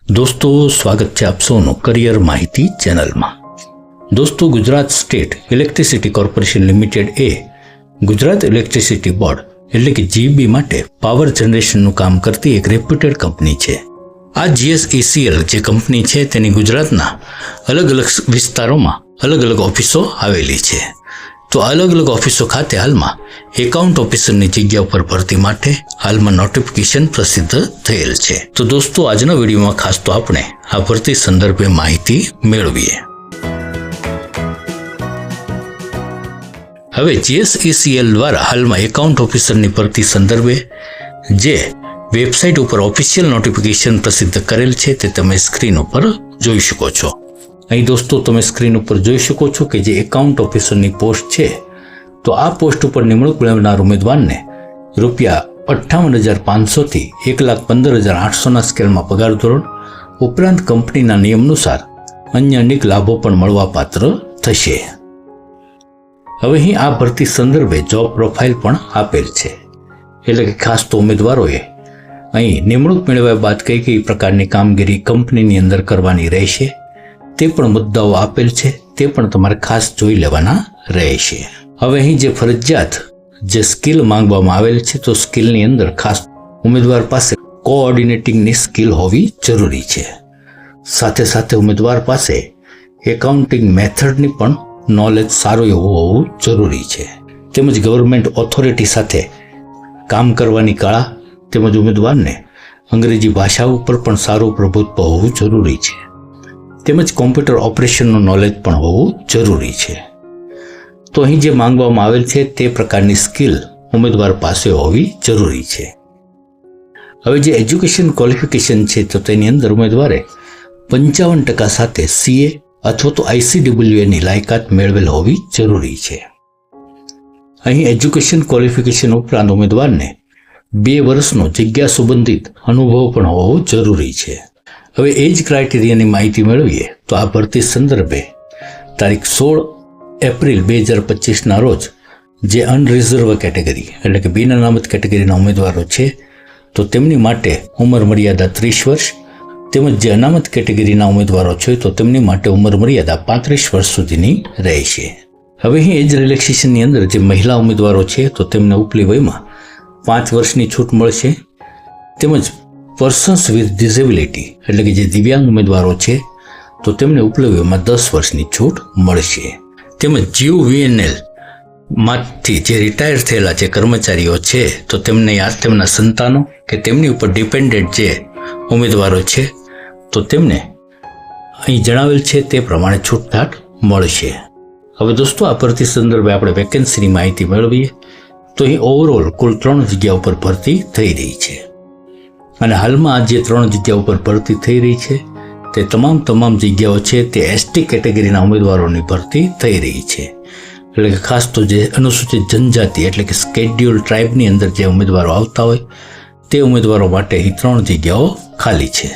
દોસ્તો, સ્વાગત છે આપ સૌનું કરિયર માહિતી ચેનલમાં. દોસ્તો, Gujarat state electricity corporation limited એ ગુજરાત ઇલેક્ટ્રિસિટી બોર્ડ એટલે કે જીબી માટે પાવર જનરેશનનું કામ કરતી એક રેપ્યુટેડ કંપની છે. આ GSECL જે કંપની છે તેની ગુજરાતના અલગ અલગ વિસ્તારોમાં અલગ અલગ ઓફિસો આવેલી છે. તો અલગ અલગ ઓફિસો ખાતે હાલમાં એકાઉન્ટ ઓફિસરની જગ્યા ઉપર ભરતી માટે હાલમાં નોટિફિકેશન પ્રસિદ્ધ થયેલ છે. તો દોસ્તો, આજના વિડીયોમાં ખાસ તો આપણે આ ભરતી સંદર્ભે માહિતી મેળવીએ. હવે GSECL દ્વારા હાલમાં એકાઉન્ટ ઓફિસરની ભરતી સંદર્ભે જે વેબસાઇટ ઉપર ઓફિશિયલ નોટિફિકેશન પ્રસિદ્ધ કરેલ છે તે તમે સ્ક્રીન ઉપર જોઈ શકો છો. અહીં દોસ્તો તમે સ્ક્રીન ઉપર જોઈ શકો છો કે જે એકાઉન્ટ ઓફિસરની પોસ્ટ છે, તો આ પોસ્ટ ઉપર નિમણૂક મેળવનાર ઉમેદવારને ₹58,500 થી 1,15,800 સ્કેલમાં પગાર ધોરણ ઉપરાંત કંપનીના નિયમ અનુસાર અન્ય અનેક લાભો પણ મળવાપાત્ર થશે. હવે અહીં આ ભરતી સંદર્ભે જોબ પ્રોફાઇલ પણ આપેલ છે, એટલે કે ખાસ તો ઉમેદવારોએ અહીં નિમણૂક મેળવ્યા બાદ કઈ કઈ પ્રકારની કામગીરી કંપનીની અંદર કરવાની રહેશે તે પણ મુદ્દાઓ આપેલ છે, તે પણ તમારે ખાસ જોઈ લેવાના રહેશે. હવે અહીં જે ફરજિયાત જે સ્કિલ માંગવામાં આવેલ છે, તો સ્કિલની અંદર ખાસ ઉમેદવાર પાસે કોઓર્ડિનેટિંગની સ્કિલ હોવી જરૂરી છે. સાથે સાથે ઉમેદવાર પાસે એકાઉન્ટિંગ મેથડની પણ નોલેજ સારું એવું હોવું જરૂરી છે. તેમજ ગવર્મેન્ટ ઓથોરિટી સાથે કામ કરવાની કળા તેમજ ઉમેદવારને અંગ્રેજી ભાષા ઉપર પણ સારું પ્રભુત્વ હોવું જરૂરી છે. તેમજ કોમ્પ્યુટર ઓપરેશનનું નોલેજ પણ હોવું જરૂરી છે. તો અહીં જે માંગવામાં આવેલ છે તે પ્રકારની સ્કિલ ઉમેદવાર પાસે હોવી જરૂરી છે. હવે જે એજ્યુકેશન ક્વોલિફિકેશન છે, તો તેની અંદર ઉમેદવારે 55% સાથે CA અથવા તો ICAA ની લાયકાત મેળવેલ હોવી જરૂરી છે. અહીં એજ્યુકેશન ક્વોલિફિકેશન ઉપરાંત ઉમેદવારને 2 વર્ષનો જગ્યા સંબંધિત અનુભવ પણ હોવો જરૂરી છે. હવે એજ ક્રાઇટેરિયાની માહિતી મેળવીએ તો આ ભરતી સંદર્ભે તારીખ 16 એપ્રિલ 2025ના રોજ જે અનરિઝર્વ કેટેગરી એટલે કે બિન અનામત કેટેગરીના ઉમેદવારો છે, તો તેમની માટે ઉંમર મર્યાદા 30 વર્ષ તેમજ જે અનામત કેટેગરીના ઉમેદવારો છે, તો તેમની માટે ઉંમર મર્યાદા 35 વર્ષ સુધીની રહેશે. હવે અહીં એજ રિલેક્સેશનની અંદર જે મહિલા ઉમેદવારો છે, તો તેમને ઉપલી વયમાં 5 વર્ષની છૂટ મળશે. તેમજ પર્સન્સ વિથ ડિસેબિલિટી એટલે કે જે દિવ્યાંગ ઉમેદવારો છે, તો તેમને ઉપલી વયમાં 10 વર્ષની છૂટ મળશે. તેમજ GUVNL માંથી જે રિટાયર થયેલા જે કર્મચારીઓ છે, તો તેમને તેમના સંતાનો કે તેમની ઉપર ડિપેન્ડન્ટ જે ઉમેદવારો છે, તો તેમને અહીં જણાવેલ છે તે પ્રમાણે છૂટછાટ મળશે. હવે દોસ્તો, આ ભરતી સંદર્ભે આપણે વેકેન્સીની માહિતી મેળવીએ તો અહીં ઓવરઓલ કુલ 3 જગ્યા ઉપર ભરતી થઈ રહી છે. અને હાલમાં આ જે 3 જગ્યા ઉપર ભરતી થઈ રહી છે તે તમામ જગ્યાઓ છે તે ST કેટેગરીના ઉમેદવારોની ભરતી થઈ રહી છે. એટલે કે ખાસ તો જે અનુસૂચિત જનજાતિ એટલે કે સ્કેડ્યુલ ટ્રાઇબની અંદર જે ઉમેદવારો આવતા હોય તે ઉમેદવારો માટે અહીં 3 જગ્યાઓ ખાલી છે.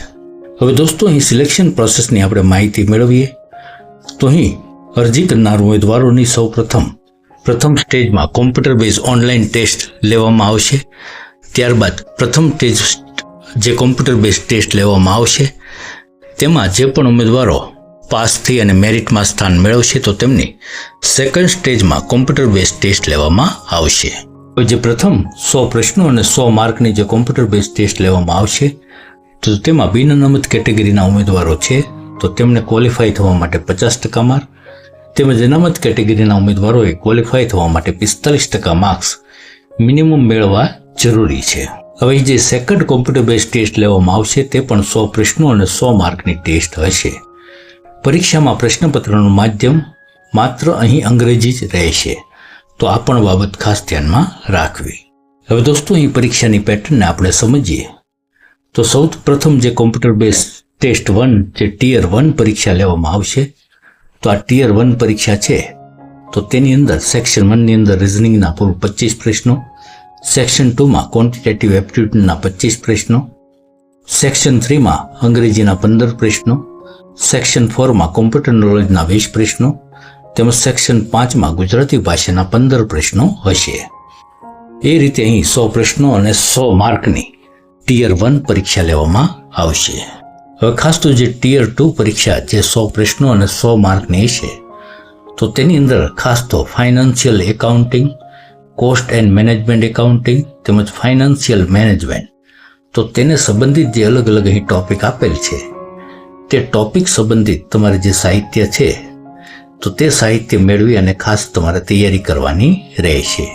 હવે દોસ્તો, અહીં સિલેક્શન પ્રોસેસની આપણે માહિતી મેળવીએ તો અહીં અરજી કરનાર ઉમેદવારોની સૌ પ્રથમ સ્ટેજમાં કોમ્પ્યુટર બેઝ ઓનલાઈન ટેસ્ટ લેવામાં આવશે. ત્યારબાદ પ્રથમ સ્ટેજ જે કોમ્પ્યુટર બેઝ ટેસ્ટ લેવામાં આવશે, તેમાં જે પણ ઉમેદવારો પાસ થઈ અને મેરિટમાં સ્થાન મેળવશે, તો તેમની સેકન્ડ સ્ટેજમાં કોમ્પ્યુટર બેઝ ટેસ્ટ લેવામાં આવશે. જે પ્રથમ 100 પ્રશ્નો અને 100 માર્કની જે કોમ્પ્યુટર બેઝ ટેસ્ટ લેવામાં આવશે, તો તેમાં બિન અનામત કેટેગરીના ઉમેદવારો છે, તો તેમને ક્વોલિફાય થવા માટે 50% માર્ક તેમજ અનામત કેટેગરીના ઉમેદવારોએ ક્વોલિફાય થવા માટે 45% માર્ક્સ મિનિમમ મેળવવા જરૂરી છે. હવે જે સેકન્ડ કોમ્પ્યુટર બેઝ ટેસ્ટ લેવામાં આવશે તે પણ 100 પ્રશ્નો અને 100 માર્કની ટેસ્ટ હશે. પરીક્ષામાં પ્રશ્નપત્રનું માધ્યમ માત્ર અહીં અંગ્રેજી જ રહેશે, તો આ પણ બાબત ખાસ ધ્યાનમાં રાખવી. હવે દોસ્તો, અહીં પરીક્ષાની પેટર્નને આપણે સમજીએ તો સૌપ્રથમ જે કોમ્પ્યુટર બેઝ ટેસ્ટ 1 જે ટિયર 1 પરીક્ષા લેવામાં આવશે, તો આ ટિયર 1 પરીક્ષા છે, તો તેની અંદર સેક્શન 1 ની અંદર રિઝનિંગના 25 પ્રશ્નો, સેક્શન 2માં ક્વોન્ટિટેટિવ એપ્ટિટ્યૂડના 25 પ્રશ્નો, સેક્શન 3માં અંગ્રેજીના 15 પ્રશ્નો, સેક્શન 4માં કોમ્પ્યુટર નોલેજના 20 પ્રશ્નો તેમજ સેક્શન 5માં ગુજરાતી ભાષાના 15 પ્રશ્નો હશે. એ રીતે અહીં 100 પ્રશ્નો અને 100 માર્કની ટિયર 1 પરીક્ષા લેવામાં આવશે. હવે ખાસ તો જે ટિયર 2 પરીક્ષા જે 100 પ્રશ્નો અને 100 માર્કની છે, તો તેની અંદર ખાસ તો financial accounting, cost and management accounting તેમજ ફાઇનાન્શિયલ મેનેજમેન્ટ, તો તેને સંબંધિત જે અલગ અલગ અહીં ટોપિક આપેલ છે તે ટોપિક સંબંધિત તમારે જે સાહિત્ય છે તો તે સાહિત્ય મેળવી અને ખાસ તમારે તૈયારી કરવાની રહેશે.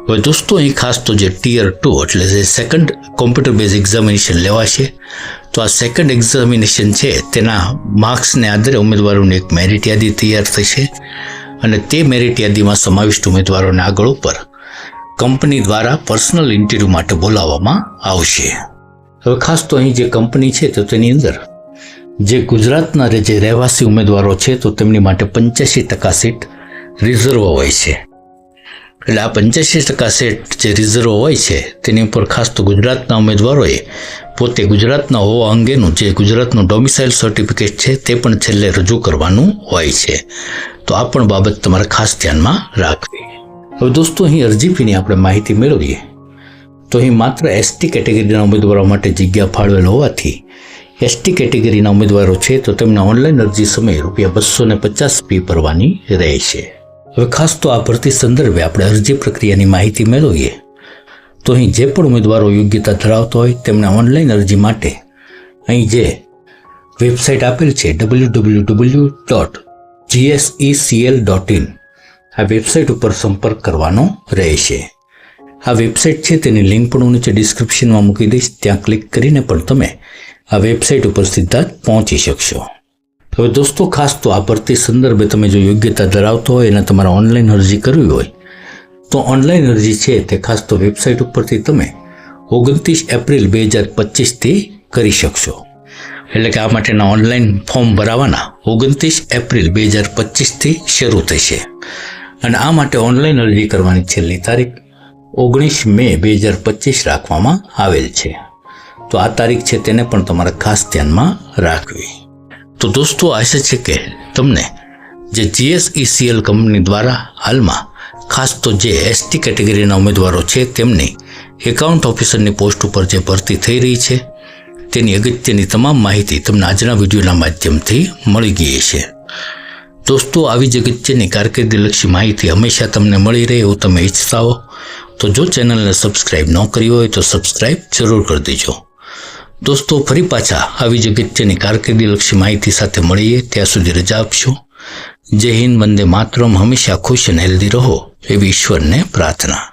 હવે દોસ્તો અહીં ખાસ તો જે ટિયર 2 એટલે જે સેકન્ડ કોમ્પ્યુટર બેઝ એક્ઝામિનેશન લેવાશે, તો આ સેકન્ડ એક્ઝામિનેશન છે તેના માર્ક્સને આધારે ઉમેદવારોની એક મેરિટ યાદી તૈયાર થશે અને તે મેરિટ યાદીમાં સમાવિષ્ટ ઉમેદવારોને આગળ ઉપર કંપની દ્વારા પર્સનલ ઇન્ટરવ્યૂ માટે બોલાવવામાં આવશે. હવે ખાસ તો અહીં જે કંપની છે તો તેની અંદર જે ગુજરાતના જે રહેવાસી ઉમેદવારો છે તો તેમની માટે 85% સીટ રિઝર્વ હોય છે. એટલે આ 85% સીટ જે રિઝર્વ હોય છે તેની ઉપર ખાસ તો ગુજરાતના ઉમેદવારોએ પોતે ગુજરાતના હોવા અંગેનું જે ગુજરાતનું ડોમિસાઇલ સર્ટિફિકેટ છે તે પણ છેલ્લે રજૂ કરવાનું હોય છે. તો આ પણ બાબત તમારે ખાસ ધ્યાનમાં રાખવી. હવે દોસ્તો અહીં અરજી ફીની આપણે માહિતી મેળવીએ તો અહીં માત્ર એસટી કેટેગરીના ઉમેદવારો માટે જગ્યા ફાળવેલ હોવાથી એસટી કેટેગરીના ઉમેદવારો છે તો તેમને ઓનલાઈન અરજી સમયે ₹250 ફી ભરવાની રહેશે. હવે ખાસ તો આ ભરતી સંદર્ભે આપણે અરજી પ્રક્રિયાની માહિતી મેળવીએ તો અહીં જે પણ ઉમેદવારો યોગ્યતા ધરાવતા હોય તેમણે ઓનલાઈન અરજી માટે અહીં જે વેબસાઇટ આપેલ છે www.gsecl.in આ વેબસાઇટ ઉપર સંપર્ક કરવાનો રહેશે. આ વેબસાઇટ છે તેની લિંક પણ હું નીચે ડિસ્ક્રિપ્શનમાં મૂકી દઈશ, ત્યાં ક્લિક કરીને પણ તમે આ વેબસાઇટ ઉપર સીધા જ પહોંચી શકશો. હવે દોસ્તો ખાસ તો આ ભરતી સંદર્ભે તમે જો યોગ્યતા ધરાવતો હોય અને તમારે ઓનલાઈન અરજી કરવી હોય તો ઓનલાઈન અરજી છે તે ખાસ તો વેબસાઇટ ઉપરથી તમે 29 એપ્રિલ 2025થી કરી શકશો. એટલે કે આ માટેના ઓનલાઈન ફોર્મ ભરાવાના 29 એપ્રિલ 2025થી શરૂ થશે અને આ માટે ઓનલાઈન અરજી કરવાની છેલ્લી તારીખ 19 મે 2025 રાખવામાં આવેલ છે. તો આ તારીખ છે તેને પણ તમારે ખાસ ધ્યાનમાં રાખવી. તો દોસ્તો આશા છે કે તમને જે GSECL કંપની દ્વારા હાલમાં ખાસ તો જે એસટી કેટેગરીના ઉમેદવારો છે તેમની એકાઉન્ટ ઓફિસરની પોસ્ટ ઉપર જે ભરતી થઈ રહી છે તેની અગત્યની તમામ માહિતી તમને આજના વિડીયોના માધ્યમથી મળી ગઈ છે. દોસ્તો આવી જ અગત્યની કારકિર્દીલક્ષી માહિતી હંમેશા તમને મળી રહે એવું તમે ઈચ્છતા હો તો જો ચેનલને સબસ્ક્રાઇબ ન કરી હોય તો સબસ્ક્રાઇબ જરૂર કરી દેજો. દોસ્તો ફરી પાછા આવી જ અગત્યની કારકિર્દીલક્ષી માહિતી સાથે મળીએ, ત્યાં સુધી રજા આપશો. જય હિન્દ, વંદે માતરમ. હંમેશા ખુશ અને હેલ્ધી રહો એવી ઈશ્વરને પ્રાર્થના.